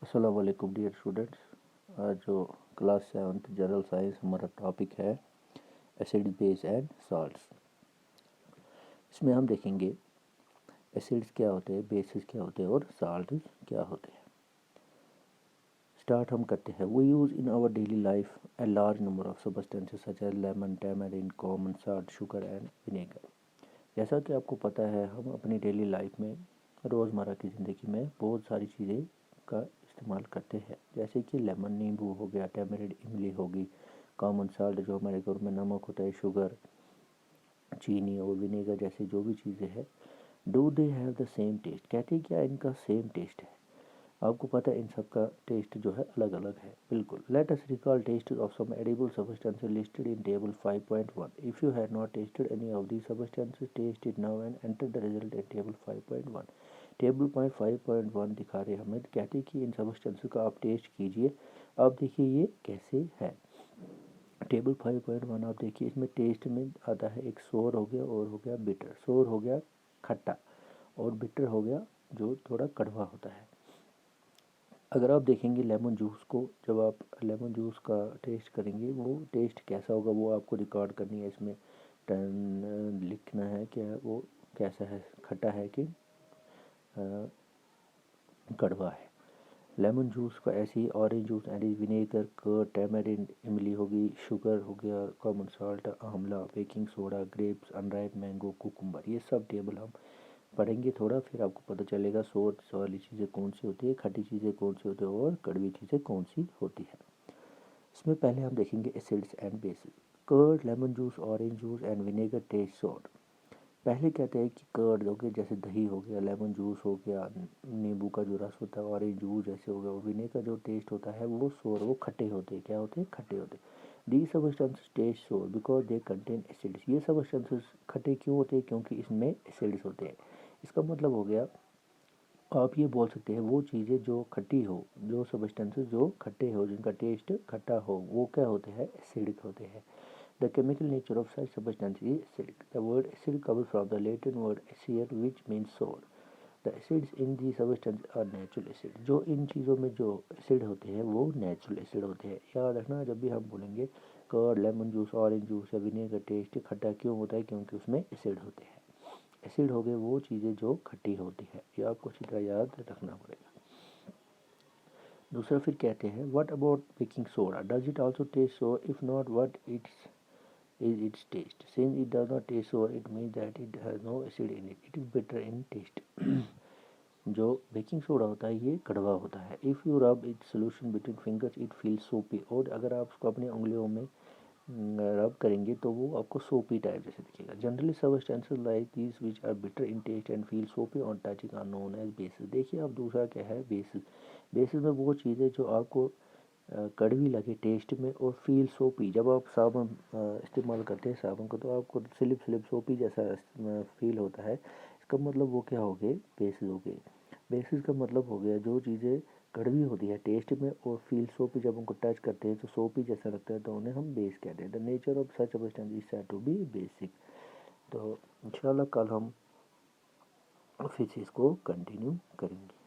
अस्सलाम वालेकुम dear students. आज जो क्लास 7th जनरल साइंस हमारा टॉपिक है एसिड बेस एंड साल्ट्स। इसमें हम देखेंगे एसिड्स क्या होते हैं, बेसिस क्या होते हैं और साल्ट्स क्या होते हैं। स्टार्ट हम करते हैं। We use in our daily life a large number of substances such as lemon, tamarind, common salt, sugar and vinegar. जैसा कि आपको पता है, हम अपनी डेली लाइफ में रोज़मर्रा की ज़िंदगी में बहुत सारी चीज़ें का इस्तेमाल करते हैं, जैसे कि लेमन नींबू हो गया, टैमरिंड इमली होगी, कॉमन साल्ट जो हमारे घर में नमक होता है, शुगर, चीनी और विनेगर जैसी जो भी चीज़ें हैं। Do they have the same taste, कहते हैं क्या इनका सेम टेस्ट है। आपको पता है इन सब का टेस्ट जो है अलग अलग है। बिल्कुल। Let us recall taste of some edible substances listed in table 5.1। If you have not tasted any of these substances, taste it now and enter the result in table 5.1। Table 5.1 दिखा रहे हमें, कहते हैं कि इन सब्सटेंसेस का आप test कीजिए। अब देखिए ये कैसे है। टेबल 5.1 आप देखिए, इसमें टेस्ट में आता है एक सोर हो गया और हो गया बिटर। सोर हो गया खट्टा और बिटर हो गया जो थोड़ा कड़वा होता है। अगर आप देखेंगे लेमन जूस को, जब आप लेमन जूस का टेस्ट करेंगे वो टेस्ट कैसा होगा वो आपको रिकॉर्ड करनी है। इसमें लिखना है क्या वो कैसा है, खट्टा है कि कड़वा है। लेमन जूस का ऐसे ही orange juice, and vinegar, curd, tamarind, इमली होगी, शुगर हो गया, कॉमन साल्ट, आंवला, baking soda, grapes, unripe mango, cucumber. ये सब टेबल हम पढ़ेंगे थोड़ा, फिर आपको पता चलेगा सोर्स वाली चीज़ें कौन सी होती है, खट्टी चीज़ें कौन सी होती है और कड़वी चीज़ें कौन सी होती है। इसमें पहले हम देखेंगे acids and bases. Curd, lemon juice, orange juice and vinegar taste sour. पहले कहते हैं कि कर्ड हो गया, जैसे दही हो गया, लेमन जूस हो गया, नींबू का जो रस होता है, ऑरेंज जूस जैसे हो गया, और विनेगर जो टेस्ट होता है वो सोर, वो खट्टे होते हैं। क्या होते हैं? खट्टे होते हैं। दी सब्सटेंसेस टेस्ट सोर बिकॉज दे कंटेन एसिड्स। ये सब्सटेंसेस खट्टे क्यों होते हैं? क्योंकि इसमें एसिड्स होते हैं। इसका मतलब हो गया, आप ये बोल सकते हैं वो चीज़ें जो खट्टी हो, जो सब्सटेंसेस जो खट्टे हो, जिनका टेस्ट खट्टा हो, वो क्या होते हैं? एसिडिक होते हैं। The chemical nature of such substance is acidic. The word acid comes from the Latin word acer, which means sour. The acids in these substances are natural acid. जो इन चीज़ों में जो एसिड होते हैं वो नेचुरल एसिड होते हैं। याद रखना, जब भी हम बोलेंगे curd, lemon juice, orange juice या विनेगर टेस्ट खट्टा क्यों होता है? क्योंकि उसमें एसिड होते हैं। एसिड हो गए वो चीज़ें जो खट्टी होती है। ये आपको अच्छी तरह याद रखना पड़ेगा। दूसरा फिर कहते हैं, what about baking soda, does it also taste sour? If not, what it's is its taste? Since it does not taste sour, it means that it has no acid in it. It is bitter in taste. जो baking soda होता है ये कड़वा होता है। If you rub it solution between fingers it feels सोपी। और अगर आप उसको अपनी उंगलियों में रब करेंगे तो वो आपको सोपी टाइप जैसे दिखेगा। Generally substances like these which are bitter in taste and feel soapy on touching are known as bases. देखिए अब दूसरा क्या है? बेसिस। बेसिस में वो चीज़ें जो आपको कड़वी लगे टेस्ट में और फील सोपी। जब आप साबुन इस्तेमाल करते हैं साबुन को तो आपको स्लिप स्लिप सोपी जैसा फील होता है। इसका मतलब वो क्या हो गए? बेसिस हो गए। बेसिस का मतलब हो गया जो चीज़ें कड़वी होती है टेस्ट में और फील सोपी, जब उनको टच करते हैं तो सोपी जैसा लगता है, तो उन्हें हम बेस कहते हैं। The nature of such substance is said to be basic. तो इंशाल्लाह कल हम फिर से इसको कंटिन्यू करेंगे।